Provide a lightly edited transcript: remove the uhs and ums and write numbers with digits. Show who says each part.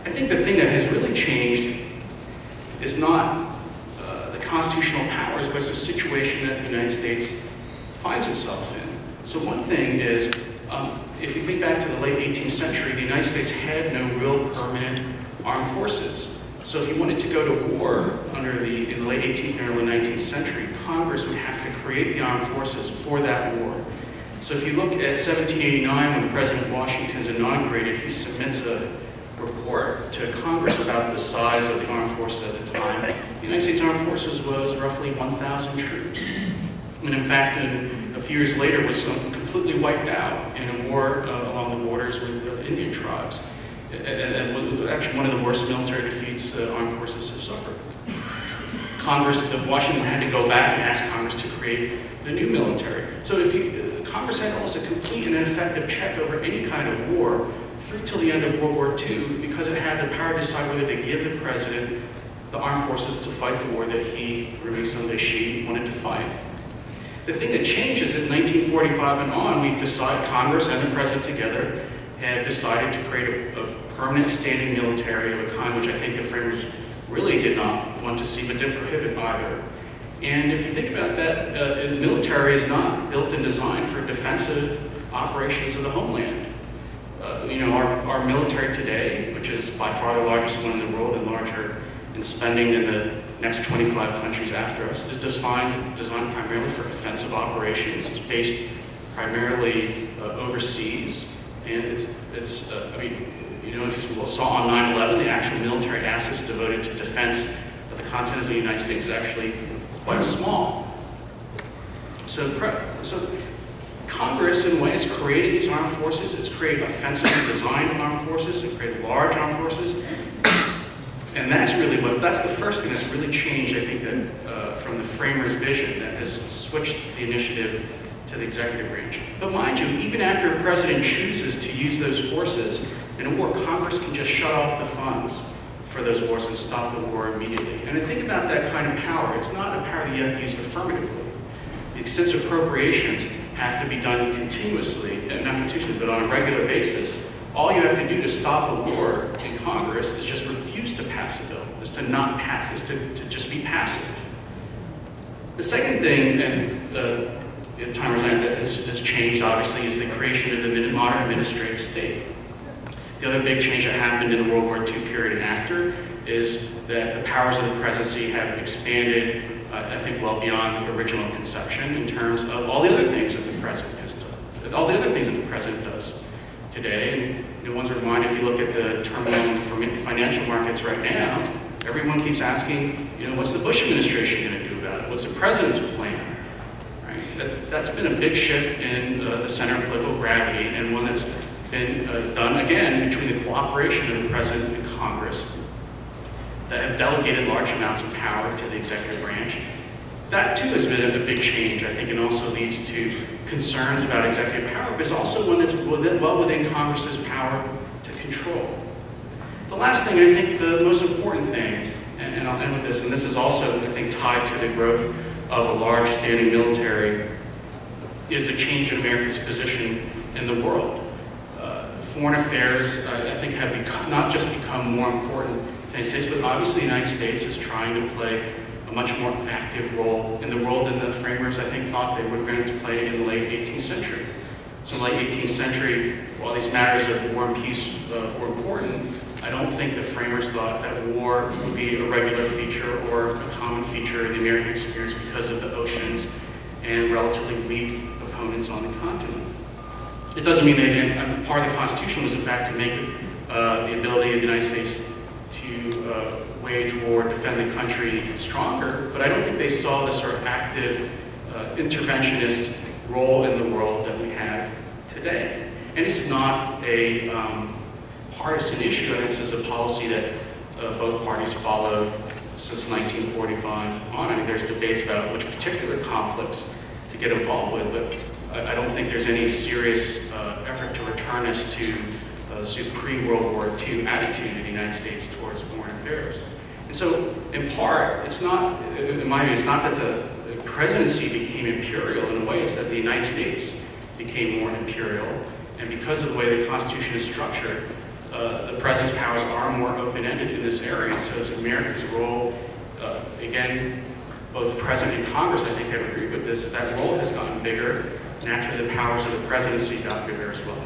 Speaker 1: I think the thing that has really changed is not the constitutional powers, but it's the situation that the United States finds itself in. So one thing is, if you think back to the late 18th century, the United States had no real permanent armed forces. So if you wanted to go to war in the late 18th and early 19th century, Congress would have to create the armed forces for that war. So if you look at 1789, when President Washington's inaugurated, he submits a report to Congress about the size of the armed forces at the time. The United States Armed Forces was roughly 1,000 troops. And in fact, a few years later, was completely wiped out in a war along the borders with the Indian tribes. And actually one of the worst military defeats the armed forces have suffered. Washington had to go back and ask Congress to create the new military. So Congress had almost a complete and effective check over any kind of war through till the end of World War II, because it had the power to decide whether to give the president the armed forces to fight the war that he, or maybe someday she, wanted to fight. The thing that changes in 1945 and on, Congress and the president together have decided to create a permanent standing military of a kind which I think the framers really did not want to see, but didn't prohibit either. And if you think about that, the military is not built and designed for defensive operations of the homeland. Our military today, which is by far the largest one in the world and larger in spending than the next 25 countries after us, is designed primarily for defensive operations. It's based primarily overseas, and if you saw on 9/11, the actual military assets devoted to defense of the continent of the United States is actually quite small. So Congress, in a way, has created these armed forces. It's created offensively designed armed forces. It's created large armed forces. And that's the first thing that's really changed, I think, that from the framers' vision that has switched the initiative to the executive branch. But mind you, even after a president chooses to use those forces in a war, Congress can just shut off the funds for those wars and stop the war immediately. And to think about that kind of power, it's not a power that you have to use affirmatively. Since appropriations have to be done continuously, not continuously, but on a regular basis, all you have to do to stop a war in Congress is just refuse to pass a bill, is to not pass, is to just be passive. The second thing, and the timers that has changed, obviously, is the creation of the modern administrative state. The other big change that happened in the World War II period and after is that the powers of the presidency have expanded, I think, well beyond the original conception in terms of all the other things that the president has done, all the other things that the president does today. And one's reminded, if you look at the turmoil in the financial markets right now, everyone keeps asking, what's the Bush administration going to do about it? What's the president's plan? Right? That's been a big shift in the center of political gravity, and one that's been done, again, between the cooperation of the president and Congress that have delegated large amounts of power to the executive branch. That, too, has been a big change, I think, and also leads to concerns about executive power, but it's also one that's well within Congress's power to control. The last thing, I think the most important thing, and I'll end with this, and this is also, I think, tied to the growth of a large standing military, is a change in America's position in the world. Foreign affairs, I think, have not just become more important to the United States, but obviously the United States is trying to play a much more active role in the world than the framers, I think, thought they were going to play in the late 18th century. So in the late 18th century, while these matters of war and peace were important, I don't think the framers thought that war would be a regular feature or a common feature of the American experience because of the oceans and relatively weak opponents on the continent. It doesn't mean they didn't. Part of the Constitution was, in fact, to make the ability of the United States to wage war, defend the country stronger, but I don't think they saw the sort of active interventionist role in the world that we have today. And it's not a partisan issue. I think this is a policy that both parties followed since 1945 on. I mean, there's debates about which particular conflicts to get involved with, but I don't think there's any serious effort to return us to pre-World War II attitude of the United States towards foreign affairs. And so, in part, it's not, in my view, it's not that the presidency became imperial. In a way, it's that the United States became more imperial. And because of the way the Constitution is structured, the president's powers are more open-ended in this area. And so America's role, again, both President and Congress, I think, have agreed with this, is that role has gotten bigger. Naturally, the powers of the presidency got bigger as well.